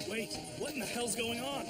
Wait, what in the hell's going on?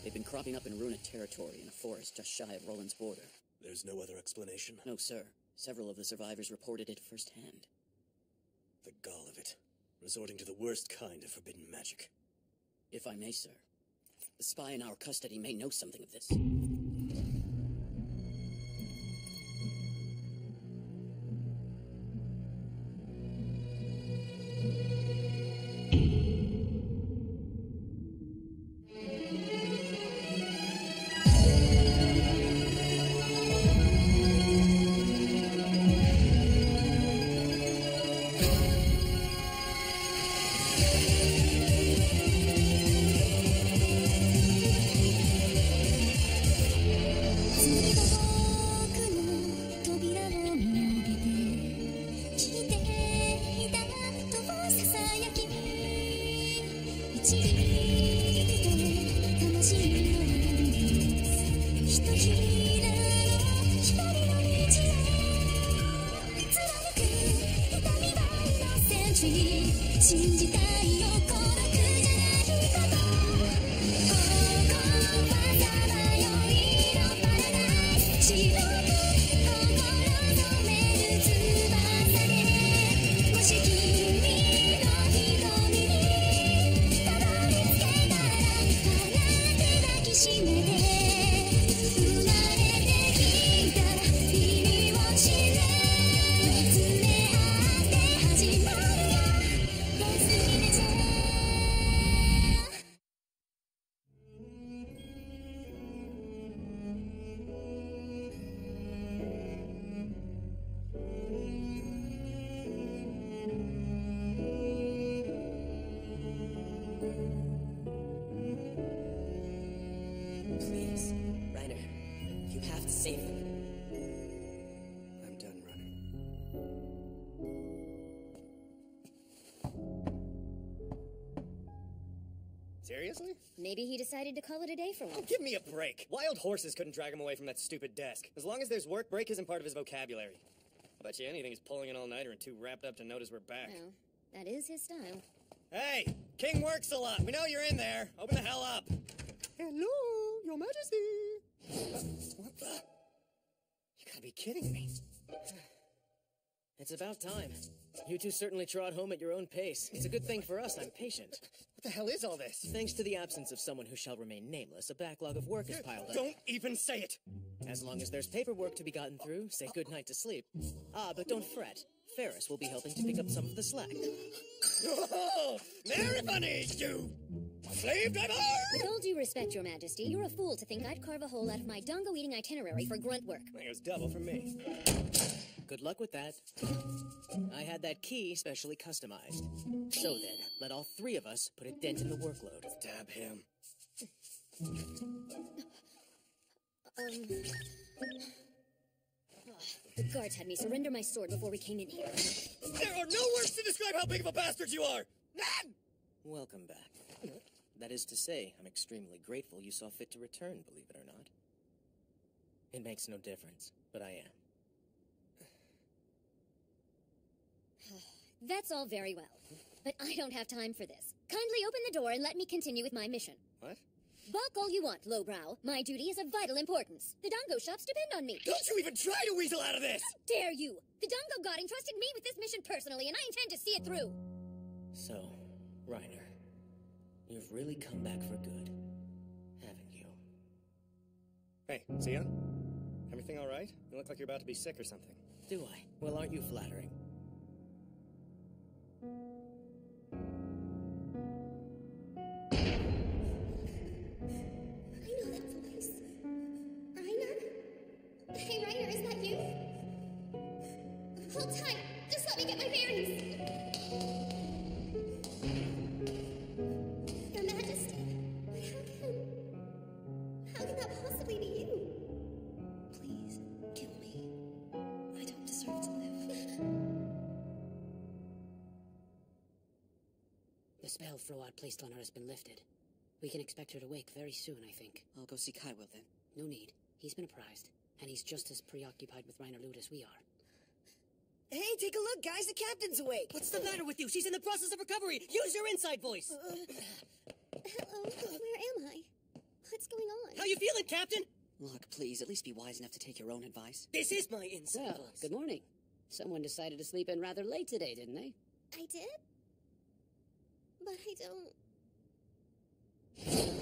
They've been cropping up in Runic territory in a forest just shy of Roland's border. There's no other explanation? No, sir. Several of the survivors reported it firsthand. The gall of it. Resorting to the worst kind of forbidden magic. If I may, sir. The spy in our custody may know something of this. Please, Reiner, you have to save them. I'm done running. Seriously? Maybe he decided to call it a day for Oh, once. give me a break. Wild horses couldn't drag him away from that stupid desk. As long as there's work, break isn't part of his vocabulary. I bet you anything he's pulling an all-nighter and too wrapped up to notice we're back. Well, that is his style. Hey! King works a lot. We know you're in there. Open the hell up. Hello, Your Majesty. What the? You gotta be kidding me. It's about time. You two certainly trot home at your own pace. It's a good thing for us I'm patient. What the hell is all this? Thanks to the absence of someone who shall remain nameless, a backlog of work is piled up. Don't even say it! As long as there's paperwork to be gotten through, say goodnight to sleep. Ah, but don't fret. Ferris will be helping to pick up some of the slack. Oh, there if I need you! Slave driver! With all due respect, Your Majesty, you're a fool to think I'd carve a hole out of my dongo-eating itinerary for grunt work. I think it was double for me. Good luck with that. I had that key specially customized. So then, let all three of us put a dent in the workload. Stab him. The guards had me surrender my sword before we came in here. There are no words to describe how big of a bastard you are! None! Welcome back. That is to say, I'm extremely grateful you saw fit to return, believe it or not. It makes no difference, but I am. That's all very well, but I don't have time for this. Kindly open the door and let me continue with my mission. What? Balk all you want, lowbrow. My duty is of vital importance. The Dongo shops depend on me. Don't you even try to weasel out of this! How dare you! The Dongo God entrusted me with this mission personally, and I intend to see it through. So, Reiner, you've really come back for good, haven't you? Hey, Sia? Everything all right? You look like you're about to be sick or something. Do I? Well, aren't you flattering? I know that voice. Reiner? Hey, Reiner, is that you? Hold tight. Just let me get my that possibly be you? Please, kill me. I don't deserve to live. The spell Froad placed on her has been lifted. We can expect her to wake very soon, I think. I'll go see Kaiwell then. No need. He's been apprised, and he's just as preoccupied with Reiner Loot as we are. Hey, take a look, guys. The captain's awake. What's the matter with you? She's in the process of recovery. Use your inside voice. Hello, where am I? What's going on? How you feeling, Captain? Look, please, at least be wise enough to take your own advice. This is my inside Well, voice. good morning. Someone decided to sleep in rather late today, didn't they? I did? But I don't... He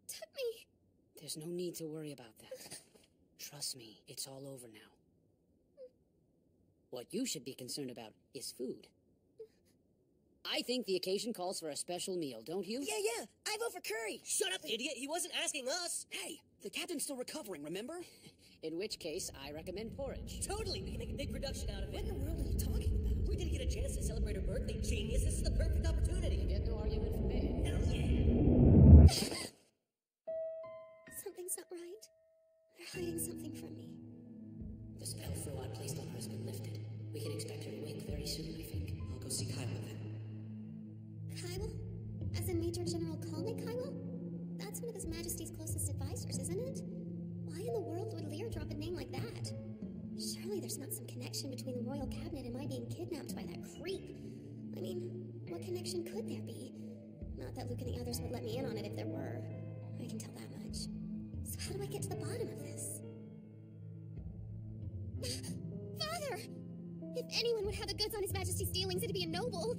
took me. There's no need to worry about that. Trust me, it's all over now. What you should be concerned about is food. I think the occasion calls for a special meal, don't you? Yeah, I vote for curry. Shut up, idiot. He wasn't asking us. Hey, the captain's still recovering, remember? In which case, I recommend porridge. Totally. We can make a big production out of it. What in the world are you talking about? We didn't get a chance to celebrate her birthday, genius. This is the perfect opportunity. Get no argument from me. Hell yeah. Something's not right. They're hiding something from me. The spell Froad placed on her has been lifted. We can expect her to wake very soon, I think. I'll go see Kaiwell then. Kaiwell? As in Major General Colney Kaiwell? That's one of His Majesty's closest advisors, isn't it? Why in the world would Lear drop a name like that? Surely there's not some connection between the royal cabinet and my being kidnapped by that creep. I mean, what connection could there be? Not that Luke and the others would let me in on it if there were. I can tell that much. So how do I get to the bottom of this? Father! If anyone would have the goods on His Majesty's dealings, it'd be a noble.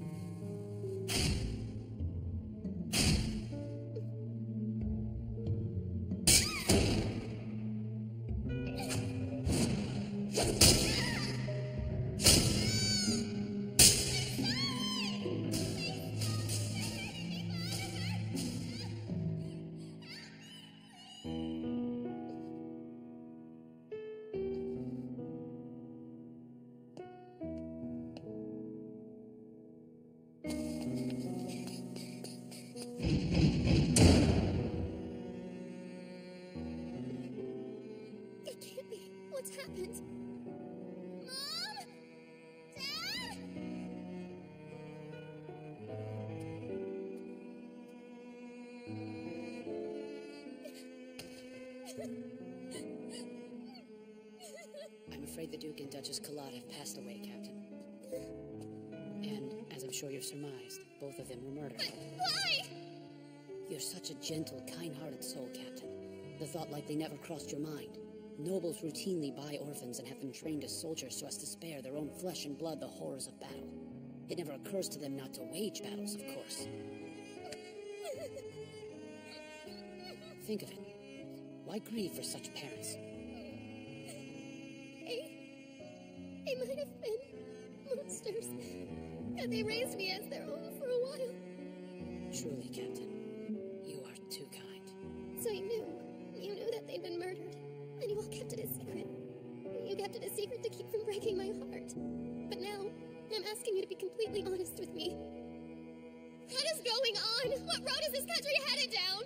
It can't be. What's happened? Mom? Dad? I'm afraid the Duke and Duchess Kalad have passed away, Captain. And, as I'm sure you've surmised, both of them were murdered. Why? You're such a gentle, kind-hearted soul, Captain. The thought likely never crossed your mind. Nobles routinely buy orphans and have them trained as soldiers so as to spare their own flesh and blood the horrors of battle. It never occurs to them not to wage battles, of course. Think of it. Why grieve for such parents? They might have been monsters. And they raised me as their own for a while. Truly, Captain, you are too kind. So you knew that they'd been murdered. And you all kept it a secret. You kept it a secret to keep from breaking my heart. But now, I'm asking you to be completely honest with me. What is going on? What road is this country headed down?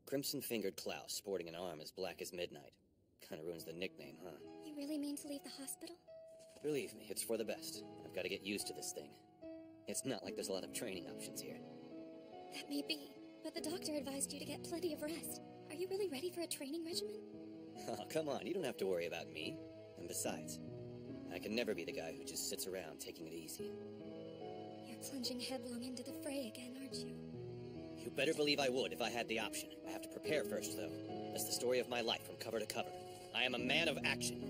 Crimson-fingered Klaus, sporting an arm as black as midnight. Kinda ruins the nickname, huh? You really mean to leave the hospital? Believe me, it's for the best. I've got to get used to this thing. It's not like there's a lot of training options here. That may be, but the doctor advised you to get plenty of rest. Are you really ready for a training regimen? Oh, come on, you don't have to worry about me. And besides, I can never be the guy who just sits around taking it easy. You're plunging headlong into the fray again, aren't you? You better believe I would if I had the option. I have to prepare first, though. That's the story of my life from cover to cover. I am a man of action.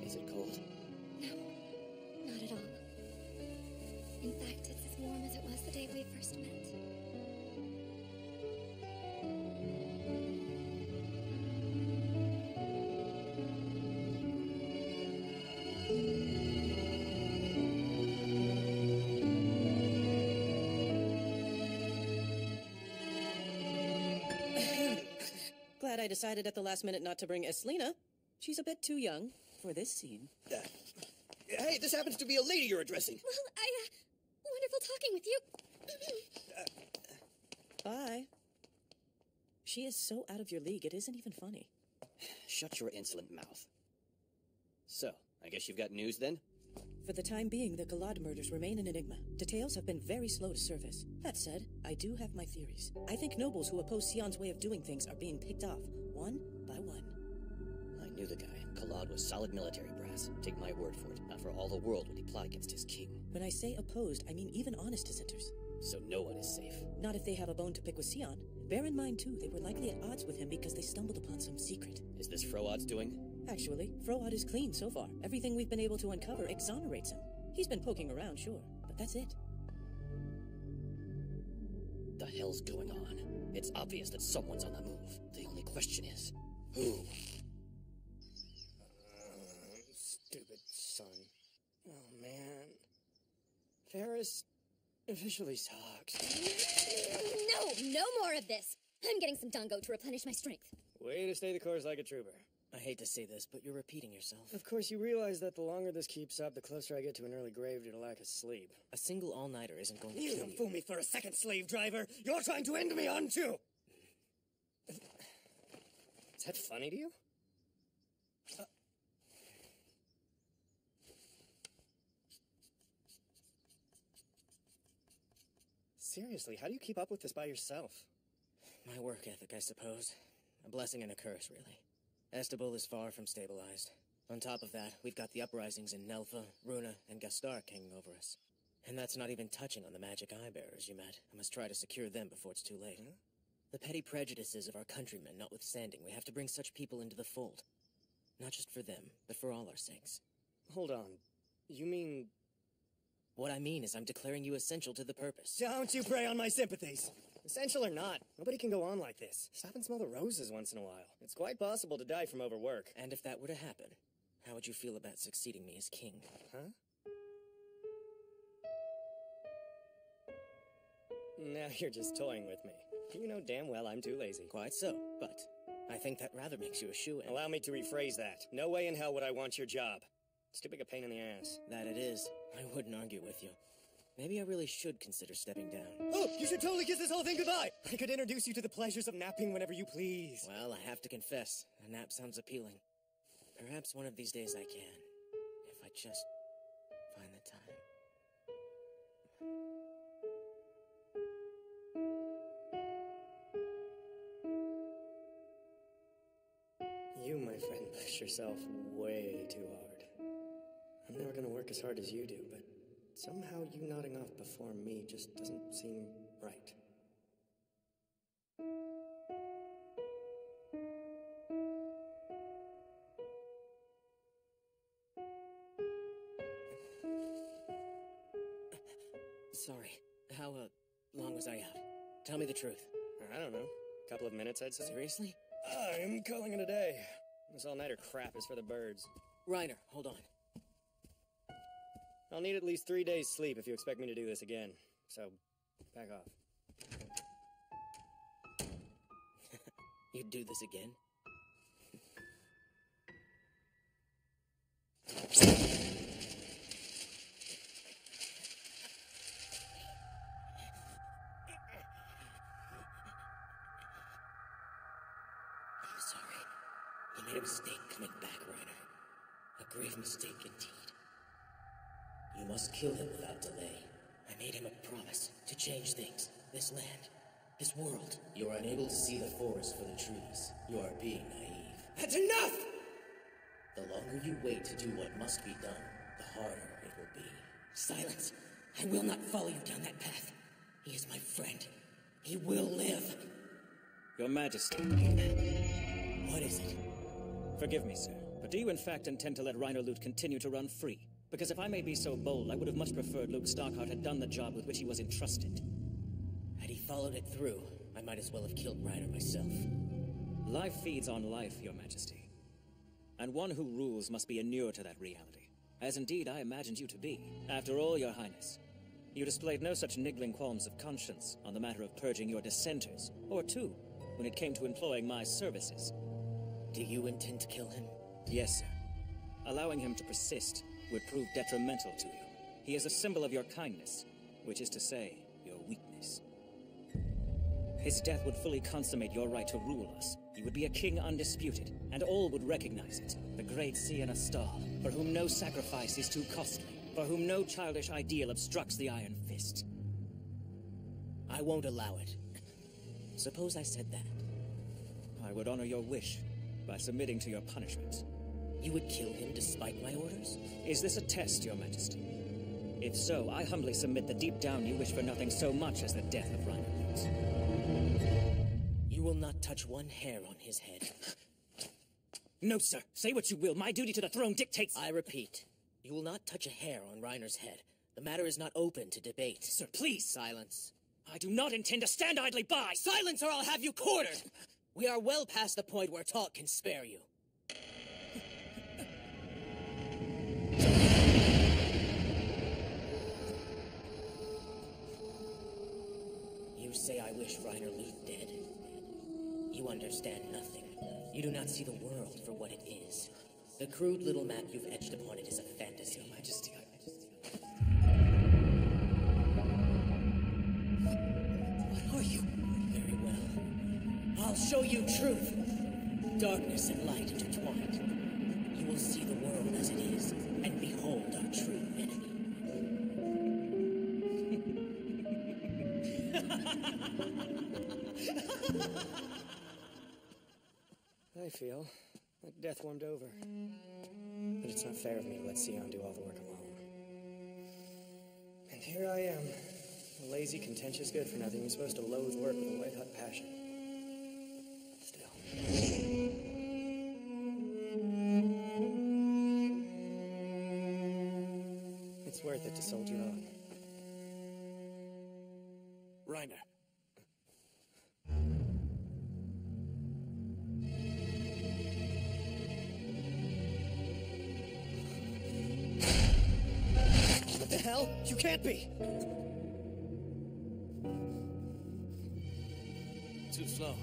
Is it cold? No, not at all. In fact, it's as warm as it was the day we first met. Glad I I decided at the last minute not to bring Eslina. She's a bit too young for this scene. Hey, this happens to be a lady you're addressing. Well, wonderful talking with you. Bye. She is so out of your league, it isn't even funny. Shut your insolent mouth. So, I guess you've got news then? For the time being, the Galad murders remain an enigma. Details have been very slow to surface. That said, I do have my theories. I think nobles who oppose Sion's way of doing things are being picked off, one by one. I knew the guy. Galad was solid military brass. Take my word for it. Not for all the world would he plot against his king. When I say opposed, I mean even honest dissenters. So no one is safe. Not if they have a bone to pick with Sion. Bear in mind, too, they were likely at odds with him because they stumbled upon some secret. Is this Froad's doing? Actually, Froad is clean so far. Everything we've been able to uncover exonerates him. He's been poking around, sure, but that's it. The hell's going on? It's obvious that someone's on the move. The only question is, who? Stupid son. Oh, man. Ferris officially sucks. No more of this. I'm getting some dango to replenish my strength. Way to stay the course like a trooper. I hate to say this, but you're repeating yourself. Of course, you realize that the longer this keeps up, the closer I get to an early grave due to lack of sleep. A single all-nighter isn't going to You kill don't you. fool me for a second, slave driver! You're trying to end me, aren't you? Is that funny to you? Seriously, how do you keep up with this by yourself? My work ethic, I suppose. A blessing and a curse, really. Estable is far from stabilized. On top of that, we've got the uprisings in Nelfa, Runa, and Gastark hanging over us. And that's not even touching on the magic eye-bearers you met. I must try to secure them before it's too late. Huh? The petty prejudices of our countrymen notwithstanding, we have to bring such people into the fold. Not just for them, but for all our sakes. Hold on. You mean... What I mean is I'm declaring you essential to the purpose. Don't you prey on my sympathies! Essential or not, nobody can go on like this. Stop and smell the roses once in a while. It's quite possible to die from overwork. And if that were to happen, how would you feel about succeeding me as king? Huh? Now you're just toying with me. You know damn well I'm too lazy. Quite so, but I think that rather makes you a shoo-in. Allow me to rephrase that. No way in hell would I want your job. It's too big a pain in the ass. That it is. I wouldn't argue with you. Maybe I really should consider stepping down. Oh, you should totally kiss this whole thing goodbye! I could introduce you to the pleasures of napping whenever you please. Well, I have to confess, a nap sounds appealing. Perhaps one of these days I can, if I just find the time. You, my friend, push yourself way too hard. I'm never gonna work as hard as you do, but somehow you nodding off before me just doesn't seem right. Sorry. How, long was I out? Tell me the truth. I don't know. A couple of minutes, I'd say. Seriously? I'm calling it a day. This all-nighter crap is for the birds. Reiner, hold on. I'll need at least 3 days' sleep if you expect me to do this again. So, back off. You'd do this again? I'm sorry. You made a mistake coming back, Reiner. A grave mistake indeed. You must kill him without delay. I made him a promise to change things. This land. This world. You are unable to see the forest for the trees. You are being naive. That's enough! The longer you wait to do what must be done, the harder it will be. Silence! I will not follow you down that path. He is my friend. He will live. Your Majesty. What is it? Forgive me, sir, but do you in fact intend to let Reiner Loot continue to run free? Because if I may be so bold, I would have much preferred Luke Starkheart had done the job with which he was entrusted. Had he followed it through, I might as well have killed Reiner myself. Life feeds on life, Your Majesty. And one who rules must be inured to that reality. As indeed I imagined you to be. After all, Your Highness, you displayed no such niggling qualms of conscience on the matter of purging your dissenters, or two, when it came to employing my services. Do you intend to kill him? Yes, sir. Allowing him to persist would prove detrimental to you. He is a symbol of your kindness, which is to say, your weakness. His death would fully consummate your right to rule us. You would be a king undisputed, and all would recognize it. The great Sienna Star, for whom no sacrifice is too costly, for whom no childish ideal obstructs the Iron Fist. I won't allow it. Suppose I said that. I would honor your wish by submitting to your punishment. You would kill him despite my orders? Is this a test, Your Majesty? If so, I humbly submit that deep down you wish for nothing so much as the death of Reiner Lutz. You will not touch one hair on his head. No, sir. Say what you will. My duty to the throne dictates... I repeat, you will not touch a hair on Reiner's head. The matter is not open to debate. Sir, please. Silence. I do not intend to stand idly by. Silence or I'll have you quartered! We are well past the point where talk can spare you. You say I wish Reiner Lutz dead. You understand nothing. You do not see the world for what it is. The crude little map you've etched upon it is a fantasy. Your Majesty, What are you? Very well. I'll show you truth. Darkness and light intertwined. You will see the world as it is, and behold our true enemy. I feel like death warmed over. But it's not fair of me to let Sion do all the work alone. And here I am, a lazy, contentious good-for-nothing who's supposed to loathe work with a white-hot passion. Still. It's worth it to soldier on. Reiner. What the hell? You can't be! Too slow.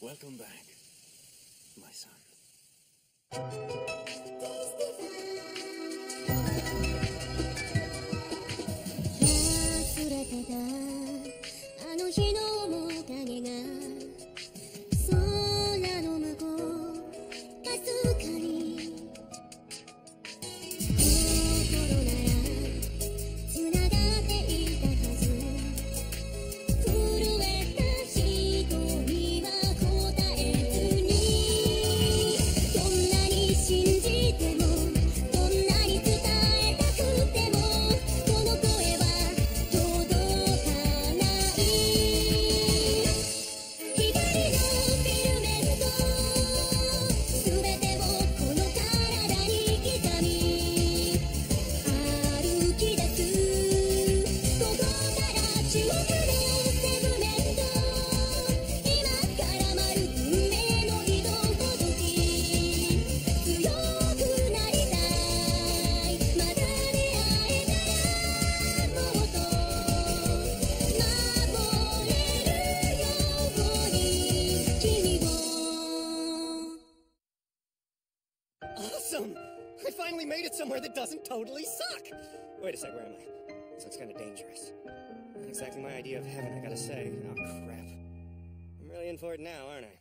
Welcome back, my son. 忘れてたあの日の面影が空の向こうかすかに心ならつながっていたはず震えた瞳は答えずにどんなに信じてもどんなに伝えたくてもこの声は届かない光のフィルメント全てをこの体に刻み歩き出すここから地獄のセグメント今から舞う運命の糸ほどき強くなりたいまた出会えたらもっと守れるように君を Awesome! I finally made it somewhere that doesn't totally suck! Wait a sec, where am I? This looks kind of dangerous. Not exactly my idea of heaven, I gotta say. Oh, crap. I'm really in for it now, aren't I?